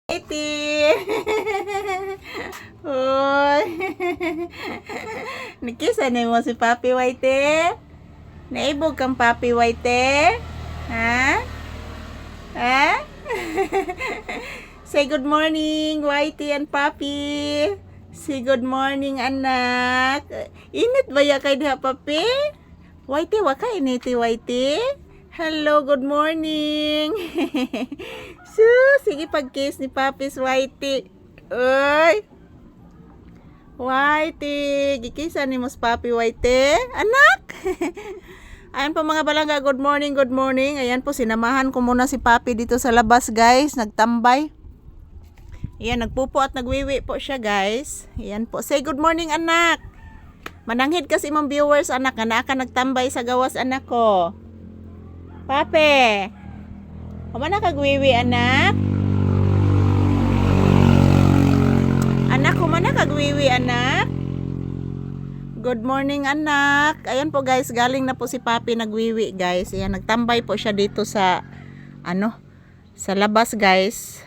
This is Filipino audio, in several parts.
Iti. Hoy. Nikisa ni mo si Papi Whitey? Naibog kang Papi Whitey? Ha? Ha? Say good morning, Whitey and Papi. Say good morning, anak. Init ba ya kay diha, Papi? Whitey, wa ka initi, Whitey? Hello, good morning. Sige pag-kiss ni Papis Whitey. Uy. Whitey, gikisan ni Mas Papi Whitey. Anak. Ayan po mga balangga, good morning, good morning. Ayan po, sinamahan ko muna si Papi dito sa labas, guys. Nagtambay. Ayan, nagpupo at nagwiwi po siya, guys. Ayan po. Say good morning, anak. Mananghid kasi mong viewers, anak. Anak ka nagtambay sa gawas, anak ko. Pape. Kumana kagwiwi, anak? Anak, kumana kagwiwi, anak? Good morning, anak. Ayan po, guys, galing na po si Papi nagwiwi, guys. Ayan, nagtambay po siya dito sa sa labas, guys.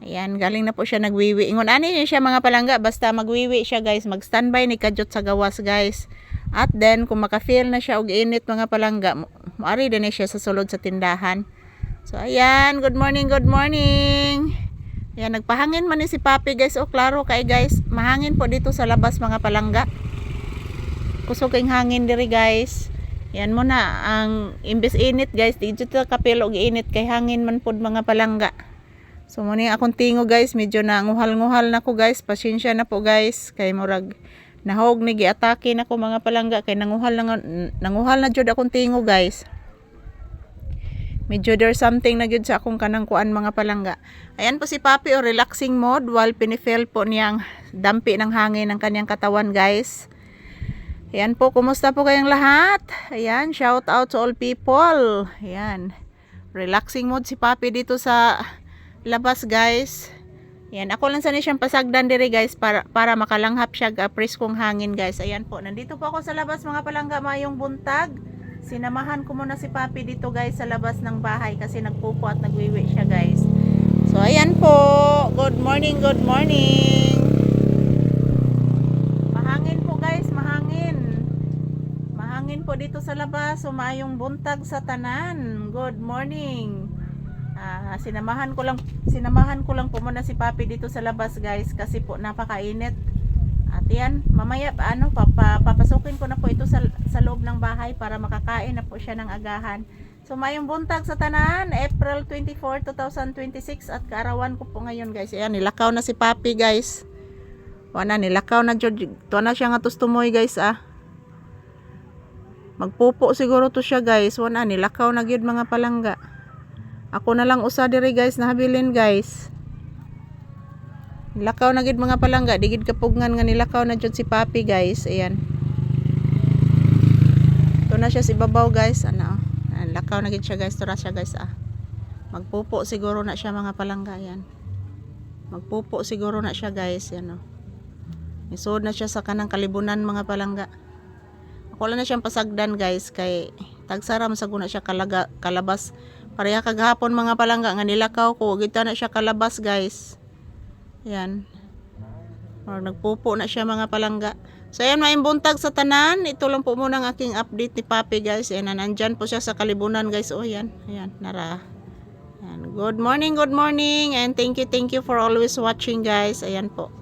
Ayan, galing na po siya nagwiwi. Ingon ani niya siya mga palangga, basta magwiwi siya, guys. Mag-standby ni kadjot sa gawas, guys. At then kung maka-feel na siya og init mga palangga, maari din siya sa sulod sa tindahan. So ayan, good morning, good morning. Ayan, nagpahangin man ni si Papi, guys. O klaro kay, guys, mahangin po dito sa labas mga palangga. Kusog kayong hangin diri, guys. Ayan mo na ang imbes init, guys, dito kapil og init kay hangin man pod mga palangga. So muna akong tingo, guys, medyo na nguhal-nguhal na ko, guys. Pasensya na po, guys, kay murag nahog ni giatake na ko mga palangga kay nanguhal na jud akong tingo, guys. Medyo there's something na gyud sa akong kanang kuan mga palangga. Ayan po si Papi, o relaxing mode while pinifeel po niyang dampi ng hangin ng kanyang katawan, guys. Ayan po, kumusta po kayong lahat? Ayan, shout out to all people. Ayan, relaxing mode si Papi dito sa labas, guys. Ayan, ako lang sana siyang pasagdan diri, guys, para makalanghap siya preskong hangin, guys. Ayan po, nandito po ako sa labas mga palangga, mayong buntag. Sinamahan ko muna si Papi dito, guys, sa labas ng bahay kasi nagpupo at nagwiwi siya, guys. So ayan po, good morning, good morning. Mahangin po, guys, mahangin. Mahangin po dito sa labas. So mayong buntag sa tanan. Good morning. Sinamahan ko lang po muna si Papi dito sa labas, guys, kasi po napakainit. At yan, mamaya papasukin ko na po ito sa loob ng bahay para makakain na po siya ng agahan. So mayong buntag sa tanan, April 24, 2026 at kaarawan ko po ngayon, guys. Ayan, nilakaw na si Papi, guys. Wala, nilakaw na jud. Tuwa na siya nga tustumoy, guys, Magpupo siguro to siya, guys. Wala, nilakaw na gyud mga palangga. Ako na lang usa diri, guys, nahabilin, guys. Nilakaw na gid mga palangga, digid kapugngan nga nilakaw na jud si Papi, guys. Ayan. Ito na siya si babaw, guys. Lakaw na gid siya, guys. Tura siya, guys, Magpupo siguro na siya mga palangga, yan. Magpupo siguro na siya, guys, yan, Isod na siya sa kanang kalibunan mga palangga. Ako lang na siyang pasagdan, guys, kay tagsaram sa guna siya kalabas. Pareha kaghapon mga palangga nga nilakaw ko, gita na siya kalabas, guys. Yan. Or nagpupo na siya mga palangga. So ayan, maayong buntag sa tanan. Ito lang po muna ang aking update ni Papi, guys. Ayan, nandyan po siya sa kalibunan, guys. Oh, yan. Ayan, nara. Ayan. Good morning, and thank you for always watching, guys. Ayan po.